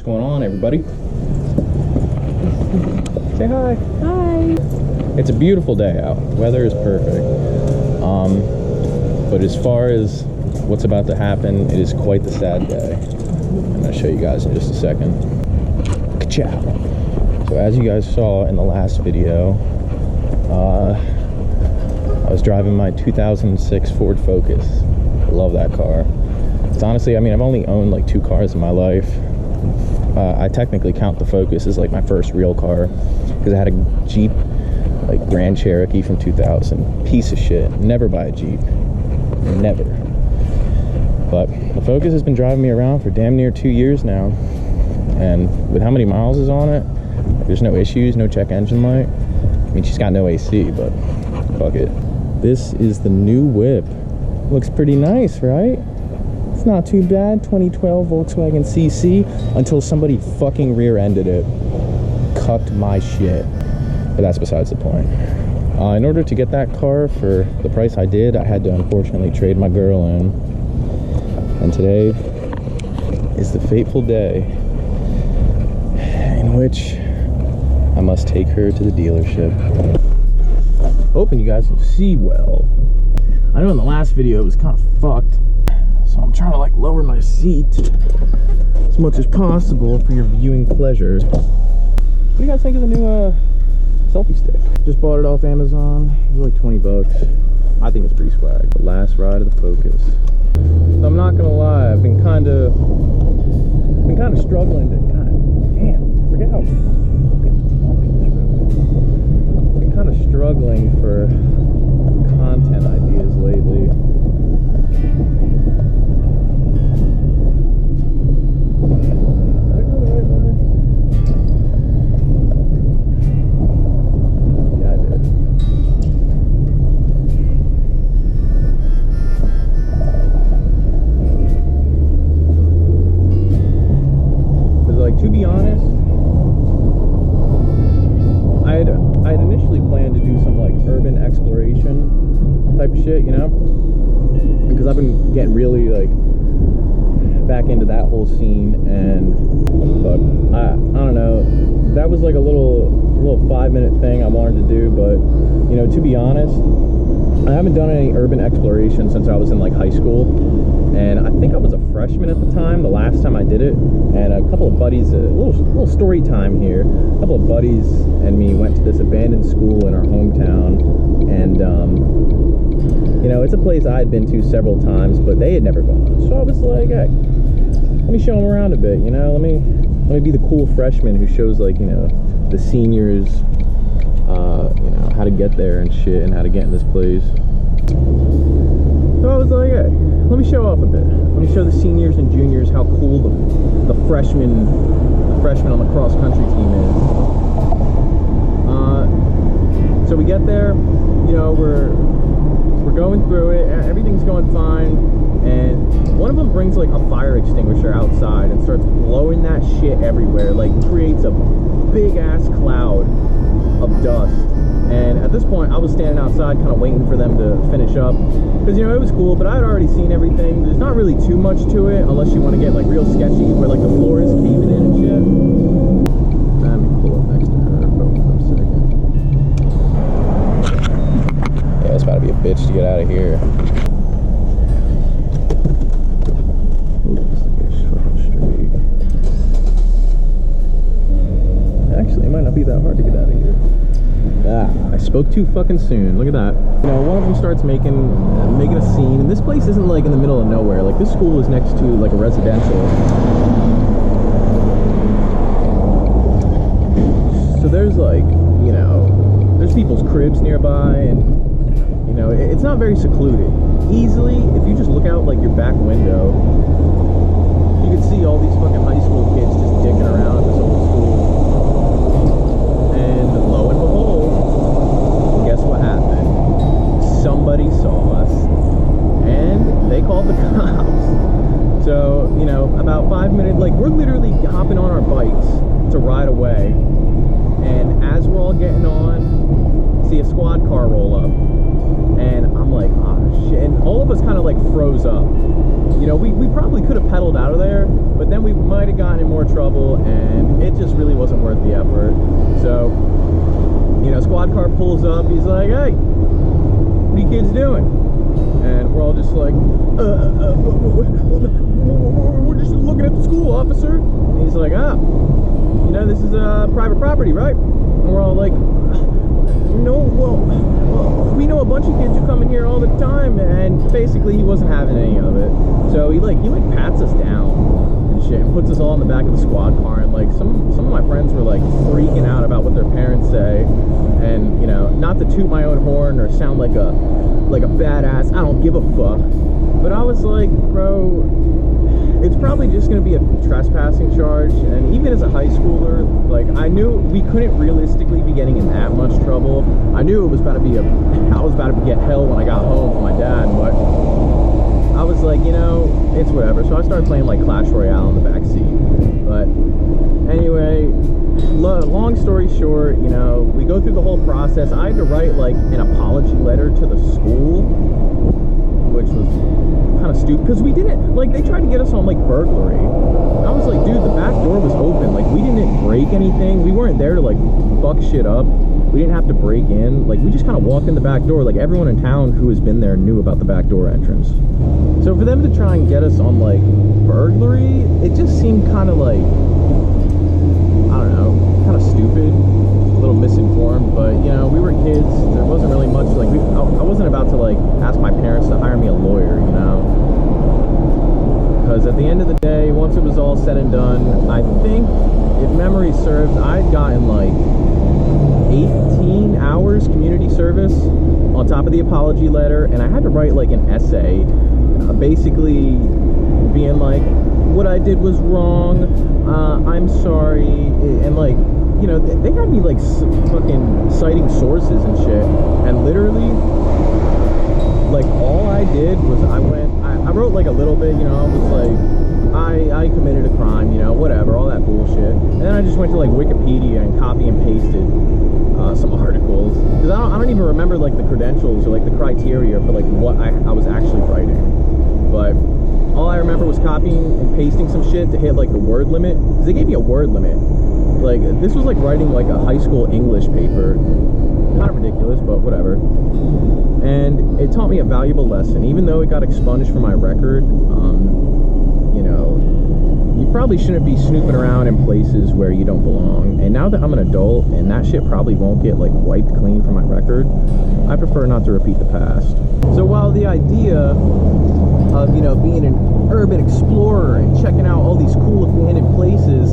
What's going on, everybody? Say hi. Hi. It's a beautiful day out. Weather is perfect. But as far as what's about to happen, it is quite the sad day. I'm going to show you guys in just a second. Ka-chow. So as you guys saw in the last video, I was driving my 2006 Ford Focus. I love that car. It's honestly, I mean, I've only owned like 2 cars in my life. I technically count the Focus as like my first real car because I had a Jeep, like Grand Cherokee from 2000. Piece of shit. Never buy a Jeep. Never. But the Focus has been driving me around for damn near 2 years now. And with how many miles is on it, there's no issues, no check engine light. I mean, she's got no AC, but fuck it. This is the new whip. Looks pretty nice, right? It's not too bad. 2012 Volkswagen CC until somebody fucking rear-ended it. Cucked my shit. But that's besides the point. In order to get that car for the price I did, I had to unfortunately trade my girl in. And today is the fateful day in which I must take her to the dealership. Hoping you guys can see well. I know in the last video it was kind of fucked, so I'm trying to like lower my seat as much as possible for your viewing pleasure. What do you guys think of the new selfie stick? Just bought it off Amazon. It was like 20 bucks. I think it's pretty swag. The last ride of the Focus. So I'm not gonna lie, I've been kind of struggling to, god damn, forget how bumpy this road is. I've been kind of struggling for content ideas lately. Did I go the right way? Yeah, I did. Because, like, to be honest, I had initially planned to do some like urban exploration type of shit, you know, because I've been getting really like back into that whole scene, and but I don't know, that was like a little 5-minute thing I wanted to do, but you know, to be honest, I haven't done any urban exploration since I was in like high school, and I think I was a freshman at the time, the last time I did it, and a couple of buddies, a little story time here, a couple of buddies and me went to this abandoned school in our hometown, and you know, it's a place I had been to several times, but they had never gone, so I was like, hey, let me show them around a bit, you know, let me be the cool freshman who shows, like, you know, the seniors, you know, how to get there and shit, and how to get in this place. So I was like, hey, let me show off a bit. Let me show the seniors and juniors how cool the freshmen on the cross country team is. So we get there, you know, we're going through it, everything's going fine, and one of them brings like a fire extinguisher outside and starts blowing that shit everywhere, like creates a big ass cloud of dust. And at this point I was standing outside kind of waiting for them to finish up, because, you know, it was cool, but I had already seen everything. There's not really too much to it unless you want to get like real sketchy where like the floor is caving in and shit. Let me pull up next to her for a second. Yeah, it's about to be a bitch to get out of here. Actually, it might not be that hard to get out of here. I spoke too fucking soon. Look at that. You know, one of them starts making a scene, and this place isn't like in the middle of nowhere. Like, this school is next to like a residential. So there's like, you know, there's people's cribs nearby, and you know, it's not very secluded. Easily, if you just look out like your back window, you can see all these fucking high school kids just dicking around at this old school. And lo and behold, guess what happened? Somebody saw us, and they called the cops. So, you know, about 5 minutes, like, we're literally hopping on our bikes to ride away, and as we're all getting on, see a squad car roll up, and I'm like, oh shit, and all of us kind of like froze up. You know, we probably could have pedaled out of there, but but then we might have gotten in more trouble, and it just really wasn't worth the effort. So, you know, squad car pulls up, he's like, hey, what are you kids doing? And we're all just like, we're just looking at the school, officer. And he's like, you know, this is private property, right? And we're all like, no, well, we know a bunch of kids who come in here all the time. And basically he wasn't having any of it. So he pats us down and shit and puts us all in the back of the squad car. And like some of my friends were like freaking out about what their parents say. And, you know, not to toot my own horn or sound like a badass, I don't give a fuck. But I was like, bro, it's probably just going to be a trespassing charge. And even as a high schooler, like, I knew we couldn't realistically be getting in that much trouble. I knew I was about to get hell when I got home from my dad, but I was like, you know, it's whatever. So I started playing like Clash Royale in the back seat. But anyway, long story short, you know, we go through the whole process. I had to write like an apology letter to the school, which was kind of stupid because we didn't, like, they tried to get us on like burglary. I was like, dude, the back door was open, like we didn't break anything, we weren't there to like fuck shit up, we didn't have to break in, like we just kind of walked in the back door. Like everyone in town who has been there knew about the back door entrance. So for them to try and get us on like burglary, it just seemed kind of like, I don't know, kind of stupid, a little misinformed. But you know, we were kids, there wasn't really much like, I wasn't about to like ask my parents to hire me a lawyer, you know, because at the end of the day, once it was all said and done, I think, if memory serves, I'd gotten like 18 hours community service on top of the apology letter, and I had to write like an essay, basically being like, what I did was wrong, I'm sorry, and like, you know, they had me like fucking citing sources and shit, and literally, like, all I did was I wrote like a little bit, you know, I was like, I committed a crime, you know, whatever, all that bullshit, and then I just went to like Wikipedia and copy and pasted some articles, because I don't even remember like the credentials or like the criteria for like what I was actually writing, but all I remember was copying and pasting some shit to hit like the word limit, because they gave me a word limit. Like, this was like writing like a high school English paper. Kind of ridiculous, but whatever. And it taught me a valuable lesson. Even though it got expunged from my record, you know, you probably shouldn't be snooping around in places where you don't belong. And now that I'm an adult and that shit probably won't get like wiped clean from my record, I prefer not to repeat the past. So while the idea of, you know, being an urban explorer and checking out all these cool abandoned places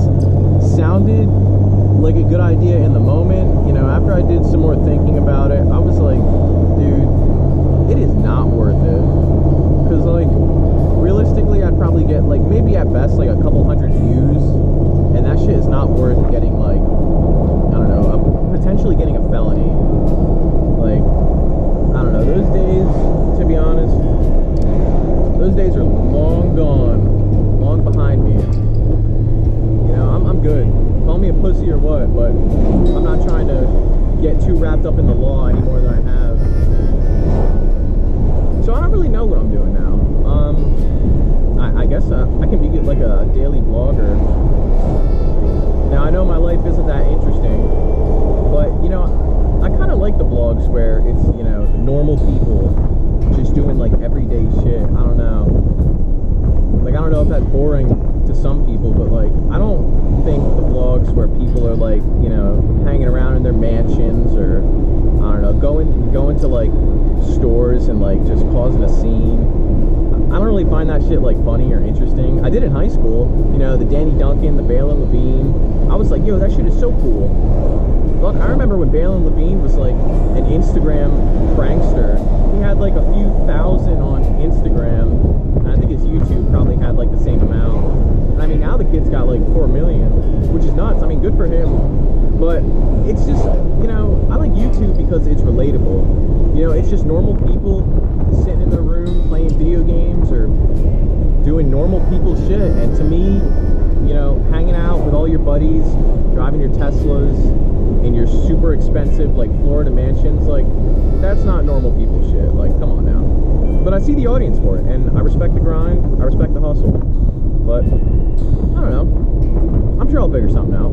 sounded like a good idea in the moment, you know, after I did some more thinking about it, I was like, dude, it is not worth it. Because like, realistically, I'd probably get like, maybe at best like a couple hundred views, and that shit is not worth getting like, I don't know, potentially getting a felony. Like, I don't know, those days, to be honest, those days are long gone, long behind me. You know, I'm good. Call me a pussy or what, but I'm not trying to get too wrapped up in the law any more than I have. So I don't really know what I'm doing now. I guess I can be like a daily vlogger. Now I know my life isn't that interesting, but you know, I kind of like the vlogs where it's, you know, normal people just doing like everyday shit. I don't know. Like, I don't know if that's boring to some people, but like, I don't think the vlogs where people are like, you know, hanging around in their mansions, or I don't know, going to like stores and like just causing a scene, I don't really find that shit like funny or interesting. I did in high school, you know, the Danny Duncan, the Balin Levine. I was like, yo, that shit is so cool. Look, I remember when Balin Levine was like an Instagram prankster. He had like a few thousand on Instagram, and I think his YouTube probably had like the same amount. And I mean, now the kid's got like 4 million, which is nuts. I mean, good for him. But it's just, you know, I like YouTube because it's relatable. You know, it's just normal people sitting in their room playing video games or doing normal people shit. And to me, you know, hanging out with all your buddies, driving your Teslas in your super expensive like Florida mansions, like, that's not normal people shit. Like, come on now. But I see the audience for it, and I respect the grind, I respect the hustle. But I'll figure something out.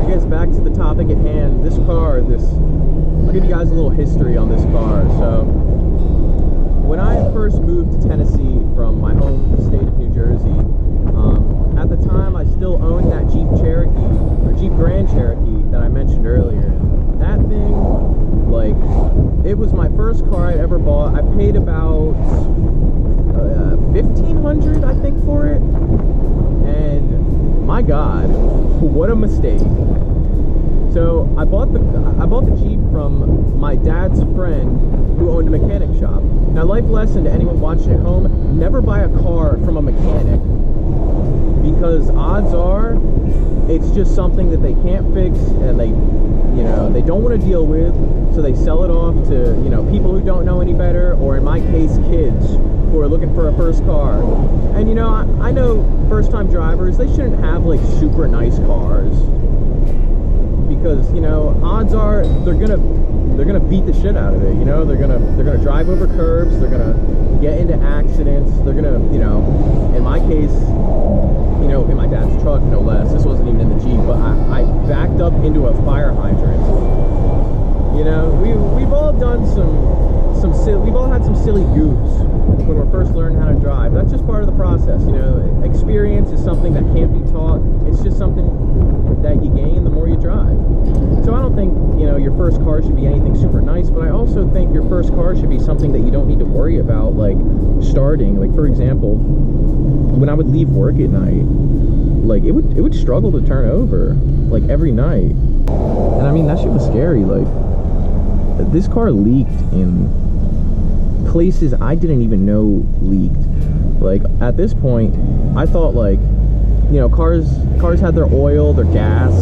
I guess back to the topic at hand. This car, I'll give you guys a little history on this car. So, when I first moved to Tennessee from my home state of New Jersey, at the time I still owned that Jeep Cherokee, or Jeep Grand Cherokee that I mentioned earlier. That thing, like, it was my first car I ever bought. I paid about $1,500, I think, for it. And my God, what a mistake. So I bought the Jeep from my dad's friend who owned a mechanic shop. Now, life lesson to anyone watching at home: never buy a car from a mechanic, because odds are it's just something that they can't fix and they don't want to deal with, so they sell it off to, people who don't know any better, or in my case, kids who are looking for a first car. And I know first-time drivers, they shouldn't have like super nice cars, because odds are they're gonna beat the shit out of it. They're gonna drive over curbs, they're gonna get into accidents, they're gonna, in my case, in my dad's truck, no less. This wasn't even in the Jeep, but I backed up into a fire hydrant. We've all done we've all had some silly goofs when we're first learning how to drive. That's just part of the process. Experience is something that can't be taught. It's just something that you gain the more you drive. So I don't think, your first car should be anything super nice, but I also think your first car should be something that you don't need to worry about, like, starting. Like, for example, when I would leave work at night, like, it would struggle to turn over, like, every night. And I mean, that shit was scary. Like, this car leaked in places I didn't even know leaked. Like, at this point, I thought, like, cars had their oil, their gas,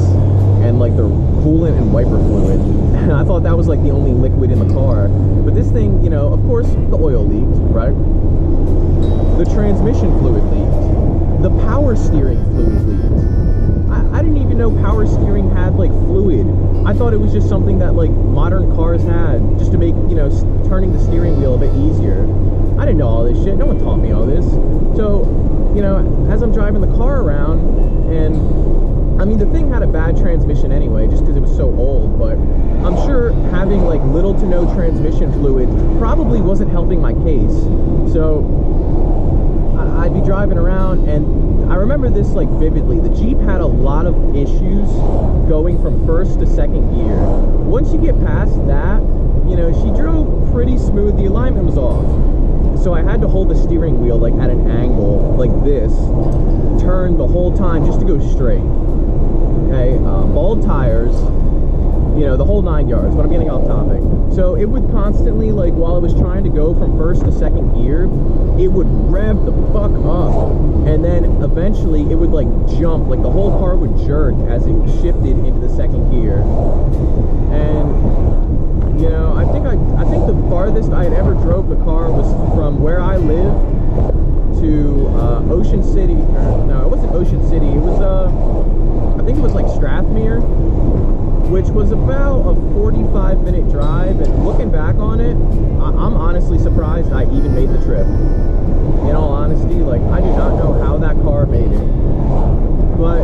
and like their coolant and wiper fluid. And I thought that was like the only liquid in the car. But this thing, of course, the oil leaked, right? The transmission fluid leaked. The power steering fluid leaked. I didn't even know power steering had like fluid. I thought it was just something that like modern cars had, just to make, turning the steering wheel a bit easier. I didn't know all this shit. No one taught me all this. So, as I'm driving the car around, and I mean, the thing had a bad transmission anyway, just because it was so old, but I'm sure having like little to no transmission fluid probably wasn't helping my case. So I'd be driving around, and I remember this like vividly. The Jeep had a lot of issues going from first to second gear. Once you get past that, she drove pretty smooth. The alignment was off. So I had to hold the steering wheel like at an angle like this, turn the whole time just to go straight. Okay, bald tires, the whole 9 yards, but I'm getting off topic. So it would constantly, like, while I was trying to go from first to second gear, it would rev the fuck up, and then eventually it would like jump, like the whole car would jerk as it shifted into the second gear. And I think the farthest I had ever drove the car was from where I live to Ocean City. No, it wasn't Ocean City. It was I think it was like Strathmere, which was about a 45-minute drive. And looking back on it, I'm honestly surprised I even made the trip. In all honesty, like, I do not know how that car made it. But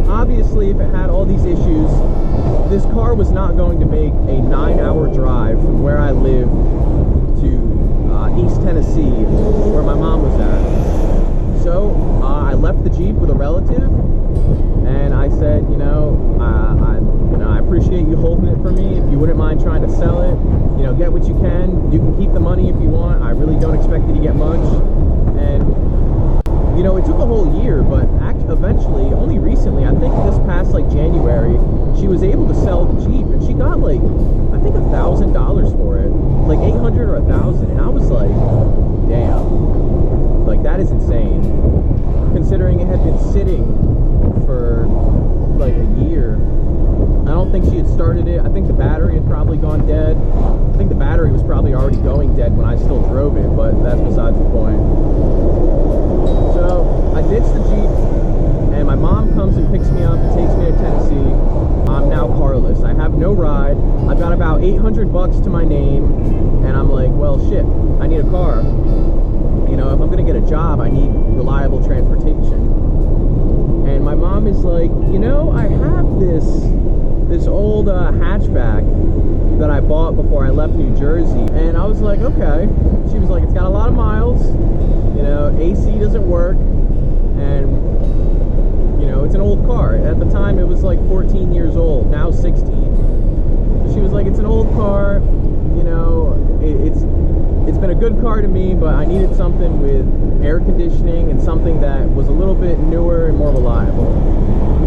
obviously, if it had all these issues, this car was not going to make a 9-hour drive from where I live to East Tennessee, where my mom was at. So I left the Jeep with a relative, and I said, I appreciate you holding it for me. If you wouldn't mind trying to sell it, get what you can. You can keep the money if you want. I really don't expect you to get much. And it took a whole year, but eventually, only recently, I think this past like January, she was able to sell the Jeep, and she got like, I think $1,000 for it, like $800 or $1,000, and I was like, damn, like, that is insane, considering it had been sitting for like a year. I don't think she had started it. I think the battery had probably gone dead. I think the battery was probably already going dead when I still drove it, but that's besides the point. So I ditched the Jeep, and my mom comes and picks me up and takes me to Tennessee. I'm now carless. I have no ride. I've got about $800 to my name, and I'm like, well, shit, I need a car. If I'm gonna get a job, I need reliable transportation. And my mom is like, you know, I have this old hatchback that I bought before I left New Jersey, and I was like, okay. She was like, it's got a lot of miles, you know, AC doesn't work, and you know, it's an old car. At the time it was like 14 years old, now 16. She was like, it's an old car, you know, it's been a good car to me, but I needed something with air conditioning and something that was a little bit newer and more reliable.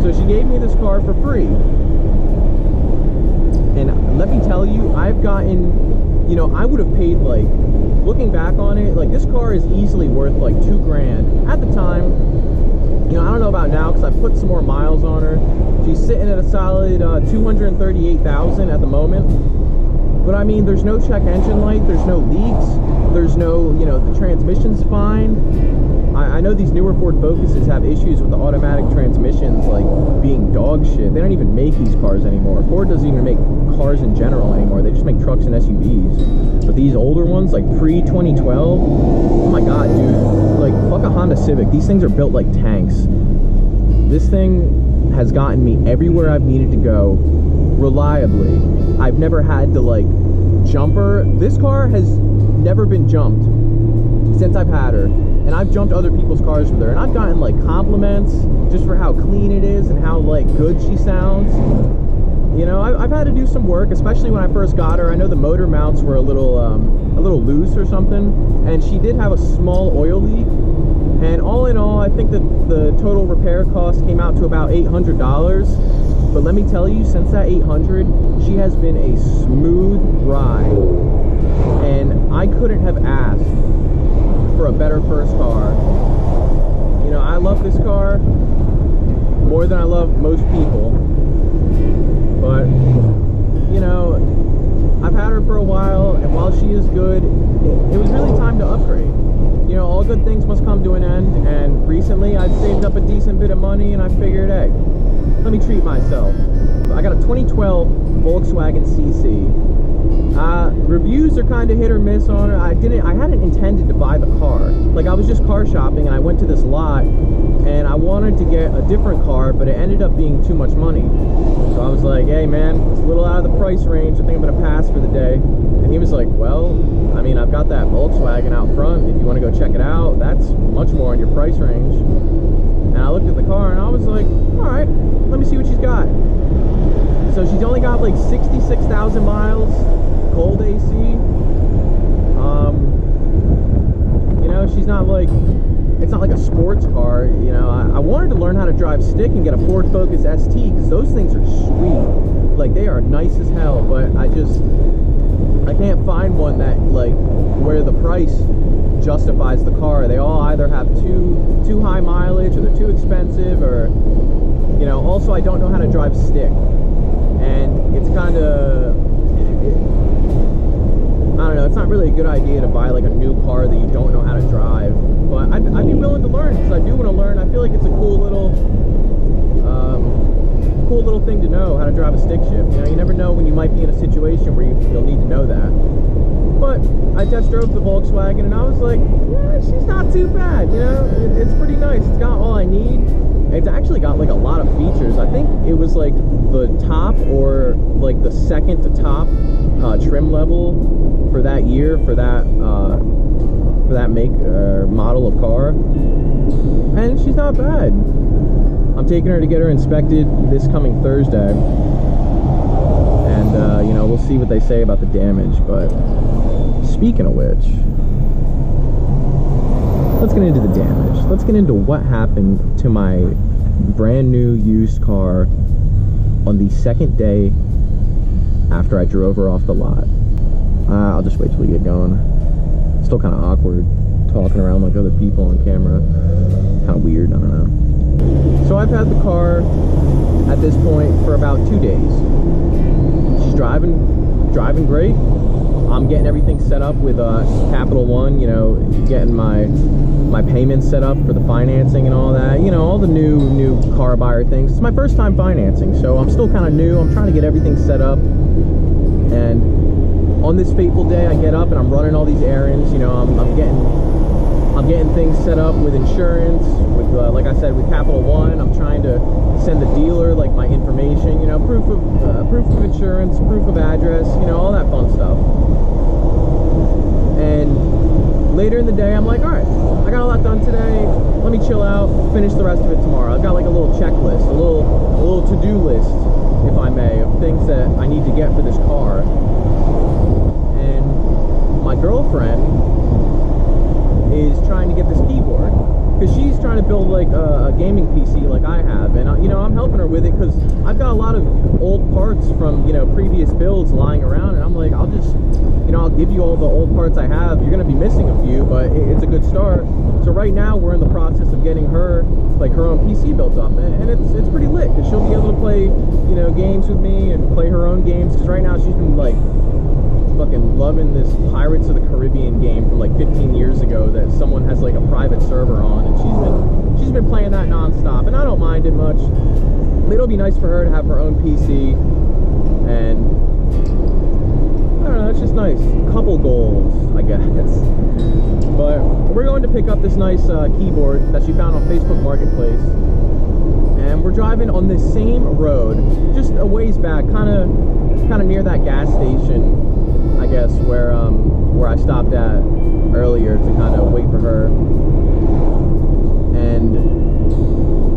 So she gave me this car for free. And let me tell you, I've gotten, you know, I would have paid, like, looking back on it, like, this car is easily worth like $2,000 at the time. You know, I don't know about now because I put some more miles on her. She's sitting at a solid 238,000 at the moment. But I mean, there's no check engine light, there's no leaks, there's no, you know, the transmission's fine. I know these newer Ford Focuses have issues with the automatic transmissions, like, being dog shit. They don't even make these cars anymore. Ford doesn't even make cars in general anymore. They just make trucks and SUVs. But these older ones, like pre-2012, oh my god, dude. Like, fuck a Honda Civic. These things are built like tanks. This thing has gotten me everywhere I've needed to go reliably. I've never had to, like, jump her. This car has never been jumped since I've had her. And I've jumped other people's cars with her, and I've gotten, like, compliments just for how clean it is and how, like, good she sounds. You know, I've had to do some work, especially when I first got her. I know the motor mounts were a little loose or something, and she did have a small oil leak. And all in all, I think that the total repair cost came out to about $800. But let me tell you, since that $800, she has been a smooth ride, and I couldn't have asked for a better first car. You know, I love this car more than I love most people, but you know, I've had her for a while, and while she is good, it was really time to upgrade. You know, all good things must come to an end, and recently I've saved up a decent bit of money, and I figured, hey, let me treat myself. I got a 2012 Volkswagen CC. Reviews are kind of hit or miss on her. I hadn't intended to buy the car. Like, I was just car shopping, and I went to this lot, and I wanted to get a different car, but it ended up being too much money. So I was like, hey man, it's a little out of the price range. I think I'm gonna pass for the day. And he was like, well, I mean, I've got that Volkswagen out front. If you want to go check it out, that's much more in your price range. And I looked at the car, and I was like, all right, let me see what she's got. So she's only got like 66,000 miles, cold AC. You know, she's not like, it's not like a sports car. You know, I wanted to learn how to drive stick and get a Ford Focus ST, because those things are sweet. Like, they are nice as hell, but I can't find one that, like, where the price justifies the car. They all either have too high mileage, or they're too expensive, or, you know, also I don't know how to drive stick. And it's kind of, I don't know, it's not really a good idea to buy like a new car that you don't know how to drive. But I'd be willing to learn, because I do want to learn. I feel like it's a cool little thing to know, how to drive a stick shift. You know, you never know when you might be in a situation where you'll need to know that. But I test drove the Volkswagen, and I was like, yeah, she's not too bad. You know, it's pretty nice. It's got all I need. It's actually got like a lot of features. I think it was like the top, or like the second to top trim level for that year, for that make model of car, and she's not bad. I'm taking her to get her inspected this coming Thursday, and you know, we'll see what they say about the damage. But speaking of which, let's get into the damage. Let's get into what happened to my brand new used car on the second day after I drove her off the lot. I'll just wait till we get going. Still kind of awkward talking around like other people on camera. Kind of weird, I don't know. So I've had the car at this point for about 2 days. She's driving great. I'm getting everything set up with Capital One, you know, getting my payments set up for the financing and all that, you know, all the new car buyer things. It's my first time financing, so I'm still kind of new. I'm trying to get everything set up, and on this fateful day, I get up and I'm running all these errands. You know, I'm I'm getting things set up with insurance, with like I said, with Capital One. I'm trying to send the dealer like my information, you know, proof of insurance, proof of address, you know, all that fun stuff. And later in the day, I'm like, all right, I got all that done today. Let me chill out, finish the rest of it tomorrow. I've got like a little checklist, a little to-do list, if I may, of things that I need to get for this car. And my girlfriend is trying to get this keyboard because she's trying to build like a gaming PC like I have, and you know, I'm helping her with it because I've got a lot of old parts from, you know, previous builds lying around, and I'm like, I'll just, you know, I'll give you all the old parts I have. You're gonna be missing a few, but it's a good start. So right now we're in the process of getting her like her own PC built up, and it's pretty lit because she'll be able to play, you know, games with me and play her own games, because right now she's been like fucking loving this Pirates of the Caribbean game from like 15 years ago that someone has like a private server on, and she's been playing that non-stop, and I don't mind it much. It'll be nice for her to have her own PC, and I don't know, it's just nice. Couple goals, I guess. But we're going to pick up this nice keyboard that she found on Facebook Marketplace, and we're driving on this same road, just a ways back, kind of near that gas station, I guess, where I stopped at earlier to kind of wait for her. And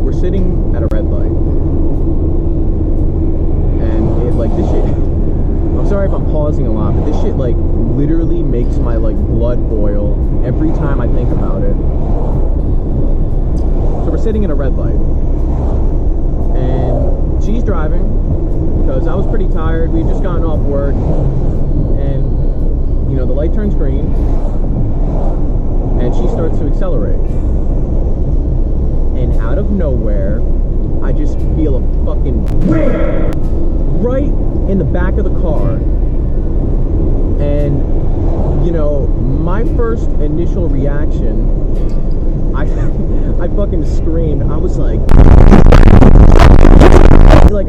we're sitting at a red light, and it like, this shit, I'm sorry if I'm pausing a lot, but this shit like literally makes my like blood boil every time I think about it. So we're sitting at a red light, and she's driving because I was pretty tired. We had just gotten off work, and you know, the light turns green and she starts to accelerate, and out of nowhere I just feel a fucking right in the back of the car. And you know, my first initial reaction, I fucking screamed. I was like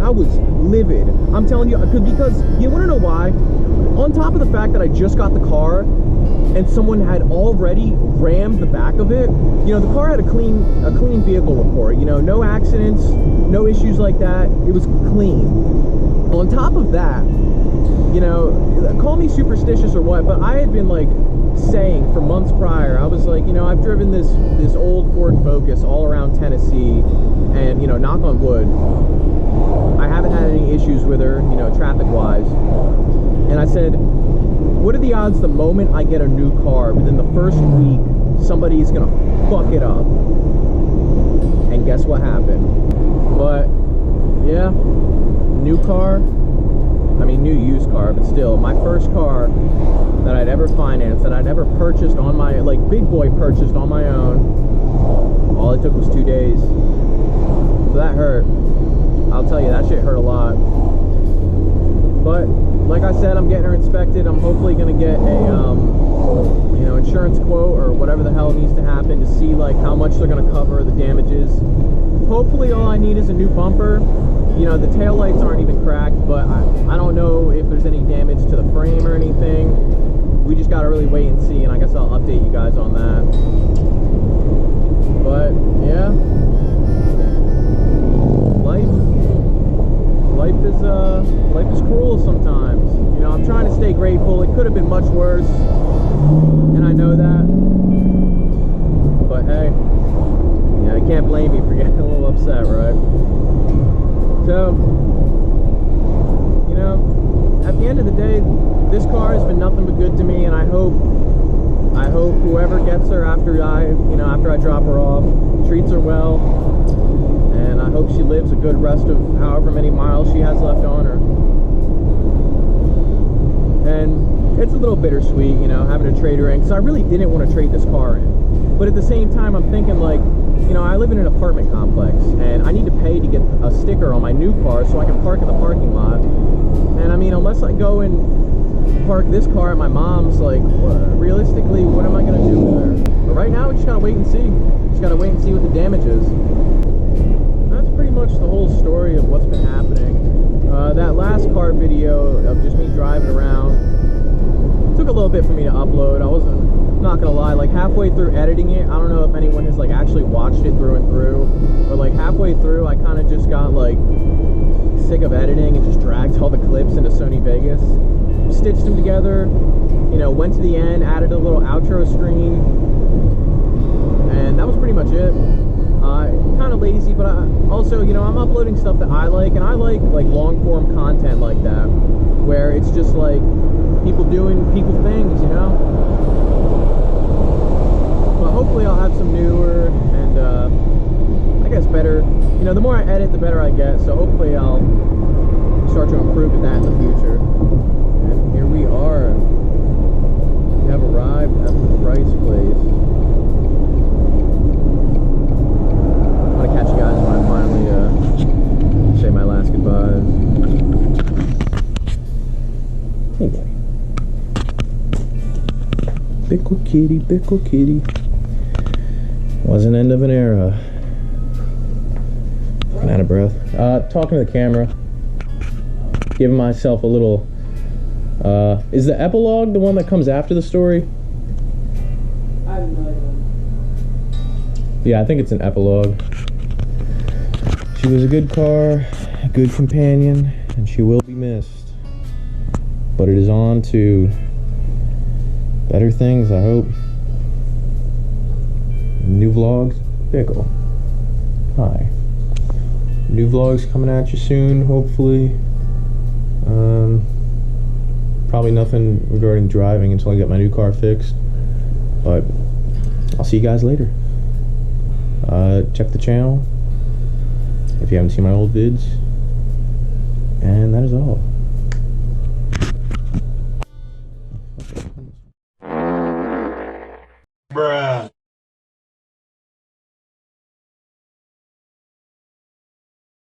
I was livid. I'm telling you, because you want to know why? On top of the fact that I just got the car and someone had already rammed the back of it, you know, the car had a clean vehicle report, you know, no accidents, no issues like that. It was clean. On top of that, you know, call me superstitious or what, but I had been like saying for months prior, I was like, you know, I've driven this old Ford Focus all around Tennessee, and you know, knock on wood, I haven't had any issues with her, you know, traffic wise. And I said, what are the odds the moment I get a new car, within the first week, somebody's gonna fuck it up? And guess what happened? But yeah, new car, I mean new used car, but still, my first car that I'd ever financed, that I'd ever purchased on my, like big boy purchased on my own, all it took was 2 days. So that hurt. I'll tell you, that shit hurt a lot. But like I said, I'm getting her inspected. I'm hopefully gonna get a you know, insurance quote or whatever the hell needs to happen to see like how much they're gonna cover the damages. Hopefully all I need is a new bumper. You know, the tail lights aren't even cracked, but I don't know if there's any damage to the frame or anything. We just gotta really wait and see, and I guess I'll update you guys on that. But yeah, life is cruel sometimes. You know, I'm trying to stay grateful. It could have been much worse, and I know that. But hey, yeah, I can't blame you for getting a little upset, right? So, you know, at the end of the day, this car has been nothing but good to me, and I hope whoever gets her after I drop her off treats her well, and I hope she lives a good rest of however many miles she has left on her. And it's a little bittersweet, you know, having to trade her in, because I really didn't want to trade this car in. But at the same time, I'm thinking like, you know, I live in an apartment complex, and I need to pay to get a sticker on my new car so I can park in the parking lot. And I mean, unless I go and park this car at my mom's, like, realistically, what am I going to do with her? But right now, we just got to wait and see. Just got to wait and see what the damage is. That's pretty much the whole story of what's been happening. That last car video of just me driving around took a little bit for me to upload. I wasn't not gonna lie, like halfway through editing it, I don't know if anyone has like actually watched it through and through, but like halfway through I kind of just got like sick of editing and just dragged all the clips into Sony Vegas, stitched them together, you know, went to the end, added a little outro screen, and that was pretty much it. Kind of lazy, but also, you know, I'm uploading stuff that I like, and I like long form content like that, where it's just like people doing people things, you know. But hopefully I'll have some newer and I guess better, you know, the more I edit the better I get, so hopefully I'll start to improve at that in the future. And here we are, we have arrived at the Price place. I'm gonna catch you guys when I finally say my last goodbyes. Hey buddy. Pickle kitty, pickle kitty. Was an end of an era. I'm out of breath. Talking to the camera. Giving myself a little... is the epilogue the one that comes after the story? I have no idea. Yeah, I think it's an epilogue. She was a good car, a good companion, and she will be missed. But it is on to better things, I hope. New vlogs, Pickle. Hi. New vlogs coming at you soon, hopefully. Probably nothing regarding driving until I get my new car fixed. But I'll see you guys later. Check the channel if you haven't seen my old vids. And that is all.